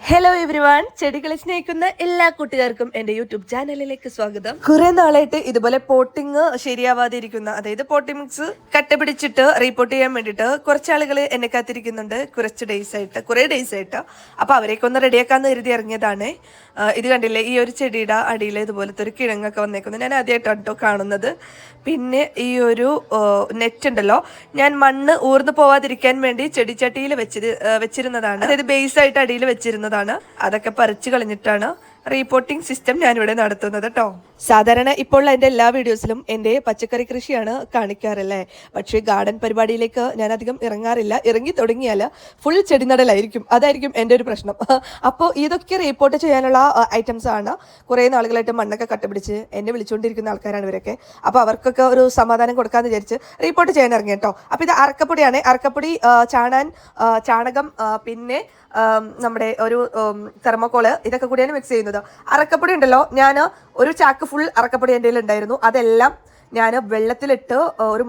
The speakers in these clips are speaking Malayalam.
ഹലോ എവരിവൺ, ചെടികളെ സ്നേഹിക്കുന്ന എല്ലാ കൂട്ടുകാർക്കും എൻ്റെ യൂട്യൂബ് ചാനലിലേക്ക് സ്വാഗതം. കുറെ നാളായിട്ട് ഇതുപോലെ പോട്ടിങ് ശരിയാവാതെ ഇരിക്കുന്ന, അതായത് പോട്ടിംഗ് മിക്സ് കട്ട പിടിച്ചിട്ട് റീപോർട്ട് ചെയ്യാൻ വേണ്ടിയിട്ട് കുറച്ച് ആളുകൾ എന്നെ കാത്തിരിക്കുന്നുണ്ട്. കുറേ ഡേയ്സ് ആയിട്ട്. അപ്പോൾ അവരെയൊക്കെ ഒന്ന് റെഡിയാക്കാന്ന് കരുതി ഇറങ്ങിയതാണ്. ഇത് കണ്ടില്ലേ, ഈ ഒരു ചെടിയുടെ അടിയിൽ ഇതുപോലത്തെ ഒരു കിഴങ്ങൊക്കെ വന്നേക്കുന്നത് ഞാൻ ആദ്യമായിട്ടാണ് കേട്ടോ കാണുന്നത്. പിന്നെ ഈ ഒരു നെറ്റ് ഉണ്ടല്ലോ, ഞാൻ മണ്ണ് ഊർന്നു പോവാതിരിക്കാൻ വേണ്ടി ചെടിച്ചട്ടിയിൽ വെച്ചിരുന്നതാണ്. അതായത് ബേസ് ആയിട്ട് അടിയിൽ വെച്ചിരുന്നത്. അതൊക്കെ പറിച്ചു കളഞ്ഞിട്ടാണ് റീപോർട്ടിംഗ് സിസ്റ്റം ഞാനിവിടെ നടത്തുന്നത് കേട്ടോ. സാധാരണ ഇപ്പോൾ എൻ്റെ എല്ലാ വീഡിയോസിലും എൻ്റെ പച്ചക്കറി കൃഷിയാണ് കാണിക്കാറല്ലേ. പക്ഷേ ഗാർഡൻ പരിപാടിയിലേക്ക് ഞാൻ അധികം ഇറങ്ങാറില്ല. ഇറങ്ങി തുടങ്ങിയാൽ ഫുൾ ചെടി നടലായിരിക്കും. അതായിരിക്കും എൻ്റെ ഒരു പ്രശ്നം. അപ്പോൾ ഇതൊക്കെ റീപോർട്ട് ചെയ്യാനുള്ള ഐറ്റംസ് ആണ്. കുറേ നാളുകളായിട്ട് മണ്ണൊക്കെ കട്ടുപിടിച്ച് എന്നെ വിളിച്ചുകൊണ്ടിരിക്കുന്ന ആൾക്കാരാണ് ഇവരൊക്കെ. അപ്പോൾ അവർക്കൊക്കെ ഒരു സമാധാനം കൊടുക്കാമെന്ന് വിചാരിച്ച് റീപോർട്ട് ചെയ്യാൻ ഇറങ്ങി കേട്ടോ. അപ്പോൾ ഇത് അറക്കപ്പൊടിയാണ്. അറക്കപ്പൊടി, ചാണകം, പിന്നെ നമ്മുടെ ഒരു തെർമോക്കോള്, ഇതൊക്കെ കൂടിയാണ് മിക്സ് ചെയ്യുന്നത്. അറക്കപ്പൊടി ഉണ്ടല്ലോ, ഞാൻ ഒരു ചാക്ക് ഫുൾ അറക്കപ്പൊടി എൻ്റെ കയ്യിൽ ഉണ്ടായിരുന്നു. അതെല്ലാം ഞാൻ വെള്ളത്തിലിട്ട് ഒരു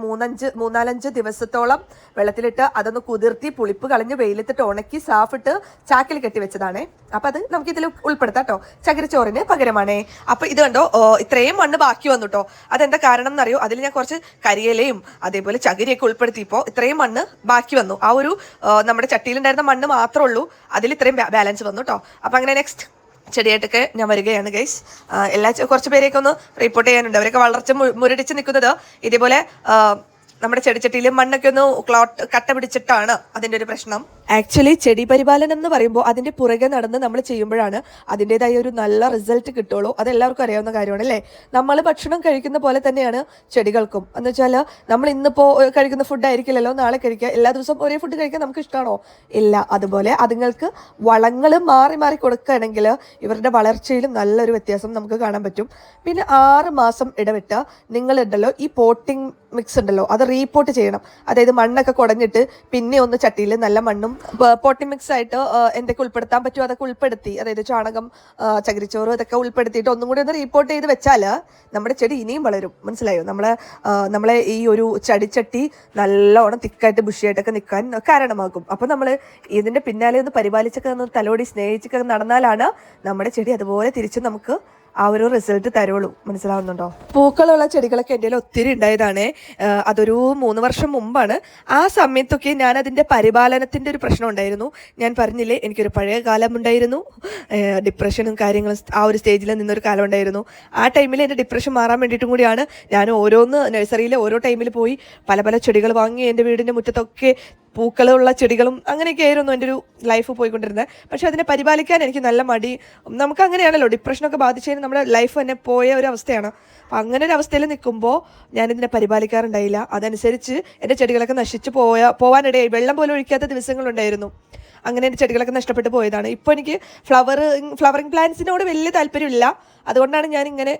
മൂന്നാലഞ്ച് ദിവസത്തോളം വെള്ളത്തിലിട്ട് അതൊന്ന് കുതിർത്തി പുളിപ്പ് കളഞ്ഞ് വെയിലത്തിട്ട് ഉണക്കി സാഫിട്ട് ചാക്കിൽ കെട്ടി വെച്ചതാണ്. അപ്പം അത് നമുക്ക് ഇതിൽ ഉൾപ്പെടുത്താം കേട്ടോ. ചകിരിച്ചോറിന് പകരമാണേ. അപ്പം ഇത് കണ്ടോ, ഇത്രയും മണ്ണ് ബാക്കി വന്നു കേട്ടോ. അതെന്താ കാരണം എന്നറിയോ? അതിൽ ഞാൻ കുറച്ച് കരിയിലയും അതേപോലെ ചകിരിയൊക്കെ ഉൾപ്പെടുത്തിയപ്പോൾ ഇത്രയും മണ്ണ് ബാക്കി വന്നു. ആ ഒരു നമ്മുടെ ചട്ടിയിലുണ്ടായിരുന്ന മണ്ണ് മാത്രമേ ഉള്ളൂ, അതിൽ ഇത്രയും ബാലൻസ് വന്നു കേട്ടോ. അപ്പം അങ്ങനെ നെക്സ്റ്റ് ചെടിയായിട്ടൊക്കെ ഞാൻ വരികയാണ് ഗൈസ്. കുറച്ച് പേരെയൊക്കെ ഒന്ന് റിപ്പോർട്ട് ചെയ്യാനുണ്ട്. അവരൊക്കെ വളർച്ച മുരടിച്ച് നിൽക്കുന്നത് ഇതേപോലെ നമ്മുടെ ചെടിച്ചട്ടിയിൽ മണ്ണൊക്കെ ഒന്ന് കട്ട പിടിച്ചിട്ടാണ് അതിൻ്റെ ഒരു പ്രശ്നം. ആക്ച്വലി ചെടി പരിപാലനം എന്ന് പറയുമ്പോൾ അതിൻ്റെ പുറകെ നടന്ന് നമ്മൾ ചെയ്യുമ്പോഴാണ് അതിൻ്റെതായ ഒരു നല്ല റിസൾട്ട് കിട്ടുള്ളൂ. അതെല്ലാവർക്കും അറിയാവുന്ന കാര്യമാണ് അല്ലേ. നമ്മൾ ഭക്ഷണം കഴിക്കുന്ന പോലെ തന്നെയാണ് ചെടികൾക്കും. എന്ന് വെച്ചാൽ നമ്മൾ ഇന്നിപ്പോൾ കഴിക്കുന്ന ഫുഡ് ആയിരിക്കില്ലല്ലോ നാളെ കഴിക്കുക. എല്ലാ ദിവസവും ഒരേ ഫുഡ് കഴിക്കാൻ നമുക്ക് ഇഷ്ടമാണോ? ഇല്ല. അതുപോലെ അതുങ്ങൾക്ക് വളങ്ങൾ മാറി മാറി കൊടുക്കുകയാണെങ്കിൽ ഇവരുടെ വളർച്ചയിലും നല്ലൊരു വ്യത്യാസം നമുക്ക് കാണാൻ പറ്റും. പിന്നെ 6 മാസം ഇടവിട്ട് നിങ്ങളുണ്ടല്ലോ ഈ പോട്ടിംഗ് മിക്സ് ഉണ്ടല്ലോ അത് റീപോർട്ട് ചെയ്യണം. അതായത് മണ്ണൊക്കെ കുടഞ്ഞിട്ട് പിന്നെ ഒന്ന് ചട്ടിയിൽ നല്ല മണ്ണും പോട്ടിംഗ് മിക്സ് ആയിട്ട് എന്തൊക്കെ ഉൾപ്പെടുത്താൻ പറ്റുമോ അതൊക്കെ ഉൾപ്പെടുത്തി, അതായത് ചാണകം, ചകിരിച്ചോറ് ഇതൊക്കെ ഉൾപ്പെടുത്തിയിട്ട് ഒന്നും കൂടി ഒന്ന് റീപോർട്ട് ചെയ്ത് വെച്ചാൽ നമ്മുടെ ചെടി ഇനിയും വളരും. മനസ്സിലായോ? നമ്മളെ ഈ ഒരു ചെടിച്ചട്ടി നല്ലോണം തിക്കായിട്ട് ബുഷിയായിട്ടൊക്കെ നിൽക്കാൻ കാരണമാകും. അപ്പോൾ നമ്മൾ ഇതിൻ്റെ പിന്നാലെ ഒന്ന് പരിപാലിച്ചൊക്കെ ഒന്ന് തലോടി സ്നേഹിച്ചൊക്കെ നടന്നാലാണ് നമ്മുടെ ചെടി അതുപോലെ തിരിച്ച് നമുക്ക് ആ ഒരു റിസൾട്ട് തരുള്ളൂ. മനസ്സിലാവുന്നുണ്ടോ? പൂക്കളുള്ള ചെടികളൊക്കെ എൻ്റെ ഒത്തിരി ഉണ്ടായതാണ്. അതൊരു 3 വർഷം മുമ്പാണ്. ആ സമയത്തൊക്കെ ഞാൻ അതിൻ്റെ പരിപാലനത്തിൻ്റെ ഒരു പ്രശ്നം ഉണ്ടായിരുന്നു. ഞാൻ പറഞ്ഞില്ലേ, എനിക്കൊരു പഴയ കാലം ഉണ്ടായിരുന്നു. ഡിപ്രഷനും കാര്യങ്ങളും ആ ഒരു സ്റ്റേജിൽ നിന്നൊരു കാലം ഉണ്ടായിരുന്നു. ആ ടൈമിൽ എൻ്റെ ഡിപ്രഷൻ മാറാൻ വേണ്ടിയിട്ടും കൂടിയാണ് ഞാൻ ഓരോന്ന് നഴ്സറിയിൽ ഓരോ ടൈമിൽ പോയി പല ചെടികൾ വാങ്ങി എൻ്റെ വീടിൻ്റെ മുറ്റത്തൊക്കെ പൂക്കളുള്ള ചെടികളും അങ്ങനെയൊക്കെ ആയിരുന്നു എൻ്റെ ഒരു ലൈഫ് പോയിക്കൊണ്ടിരുന്നത്. പക്ഷെ അതിനെ പരിപാലിക്കാൻ എനിക്ക് നല്ല മടി. നമുക്ക് അങ്ങനെയാണല്ലോ, ഡിപ്രഷനൊക്കെ ബാധിച്ചതിന് നമ്മുടെ ലൈഫ് തന്നെ പോയ ഒരു അവസ്ഥയാണ്. അപ്പം അങ്ങനെ ഒരു അവസ്ഥയിൽ നിൽക്കുമ്പോൾ ഞാനിതിനെ പരിപാലിക്കാറുണ്ടായില്ല. അതനുസരിച്ച് എൻ്റെ ചെടികളൊക്കെ നശിച്ച് പോവാനിടയായി. വെള്ളം പോലും ഒഴിക്കാത്ത ദിവസങ്ങളുണ്ടായിരുന്നു. അങ്ങനെ എൻ്റെ ചെടികളൊക്കെ നഷ്ടപ്പെട്ടു പോയതാണ്. ഇപ്പോൾ എനിക്ക് ഫ്ലവറിങ് പ്ലാന്റ്സിനോട് വലിയ താല്പര്യമില്ല. അതുകൊണ്ടാണ് ഞാനിങ്ങനെ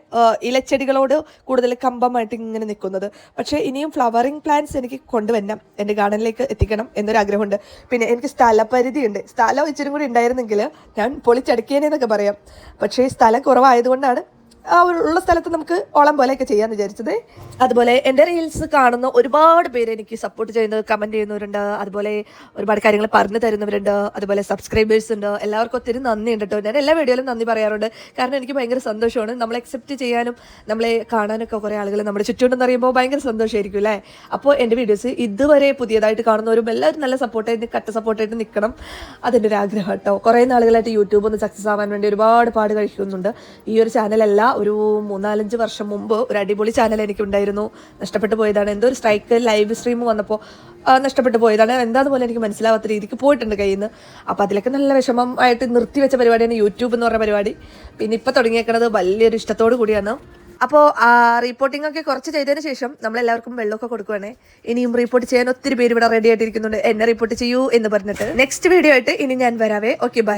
ഇലച്ചെടികളോട് കൂടുതൽ കമ്പമായിട്ട് ഇങ്ങനെ നിൽക്കുന്നത്. പക്ഷേ ഇനിയും ഫ്ലവറിങ് പ്ലാന്റ്സ് എനിക്ക് കൊണ്ടുവരണം, എൻ്റെ ഗാർഡനിലേക്ക് എത്തിക്കണം എന്നൊരാഗ്രഹമുണ്ട്. പിന്നെ എനിക്ക് സ്ഥലപരിധിയുണ്ട്. സ്ഥലം ഇച്ചിരി കൂടി ഉണ്ടായിരുന്നെങ്കിൽ ഞാൻ പൊളിച്ചടുക്കിയേനെന്നൊക്കെ പറയാം. പക്ഷേ സ്ഥലം കുറവായതുകൊണ്ടാണ് ആ ഉള്ള സ്ഥലത്ത് നമുക്ക് ഓളം പോലെയൊക്കെ ചെയ്യാമെന്ന് വിചാരിച്ചത്. അതുപോലെ എൻ്റെ റീൽസ് കാണുന്ന ഒരുപാട് പേര് എനിക്ക് സപ്പോർട്ട് ചെയ്യുന്നത്, കമൻറ്റ് ചെയ്യുന്നവരുണ്ട്. അതുപോലെ ഒരുപാട് കാര്യങ്ങൾ പറഞ്ഞു തരുന്നവരുണ്ട്. അതുപോലെ സബ്സ്ക്രൈബേഴ്സ് ഉണ്ട്. എല്ലാവർക്കും ഒത്തിരി നന്ദിയുണ്ട് കേട്ടോ. ഞാൻ എല്ലാ വീഡിയോയിലും നന്ദി പറയാറുണ്ട്. കാരണം എനിക്ക് ഭയങ്കര സന്തോഷമാണ്. നമ്മളെ അക്സെപ്റ്റ് ചെയ്യാനും നമ്മളെ കാണാനൊക്കെ കുറേ ആളുകൾ നമ്മുടെ ചുറ്റുമുണ്ടെന്ന് അറിയുമ്പോൾ ഭയങ്കര സന്തോഷമായിരിക്കും അല്ലേ. അപ്പോൾ എൻ്റെ വീഡിയോസ് ഇതുവരെ പുതിയതായിട്ട് കാണുന്നവരും എല്ലാവരും നല്ല സപ്പോർട്ടായിട്ട് കട്ട സപ്പോർട്ടായിട്ട് നിൽക്കണം. അതിൻ്റെ ഒരു ആഗ്രഹം കേട്ടോ. കുറേ നാളുകളായിട്ട് യൂട്യൂബ് ഒന്ന് സക്സസ് ആവാൻ വേണ്ടി ഒരുപാട് പാട് കഴിക്കുന്നുണ്ട്. ഈ ഒരു ചാനലല്ല, ഒരു 3-4 വർഷം മുമ്പ് ഒരു അടിപൊളി ചാനൽ എനിക്കുണ്ടായിരുന്നു. നഷ്ടപ്പെട്ടു പോയതാണ്. എന്തോ ഒരു സ്ട്രൈക്ക് ലൈവ് സ്ട്രീം വന്നപ്പോൾ നഷ്ടപ്പെട്ടു പോയതാണ്. എന്താന്ന് പോലെ എനിക്ക് മനസ്സിലാവാത്ത രീതിക്ക് പോയിട്ടുണ്ട് കയ്യിൽ നിന്ന്. അപ്പോൾ അതിലൊക്കെ നല്ല വിഷമം ആയിട്ട് നിർത്തിവെച്ച പരിപാടിയാണ് യൂട്യൂബ് എന്ന് പറഞ്ഞ പരിപാടി. പിന്നെ ഇപ്പോൾ തുടങ്ങിയേക്കണത് വലിയൊരു ഇഷ്ടത്തോടു കൂടിയാണ്. അപ്പോൾ റിപ്പോർട്ടിംഗ് ഒക്കെ കുറച്ച് ചെയ്തതിന് ശേഷം നമ്മളെല്ലാവർക്കും വെള്ളമൊക്കെ കൊടുക്കുവാണേ. ഇനിയും റിപ്പോർട്ട് ചെയ്യാൻ ഒത്തിരി പേര് ഇവിടെ റെഡി ആയിട്ടിരിക്കുന്നുണ്ട്. എന്നെ റിപ്പോർട്ട് ചെയ്യൂ എന്ന് പറഞ്ഞിട്ട്. നെക്സ്റ്റ് വീഡിയോ ആയിട്ട് ഇനി ഞാൻ വരാവേ. Okay, by.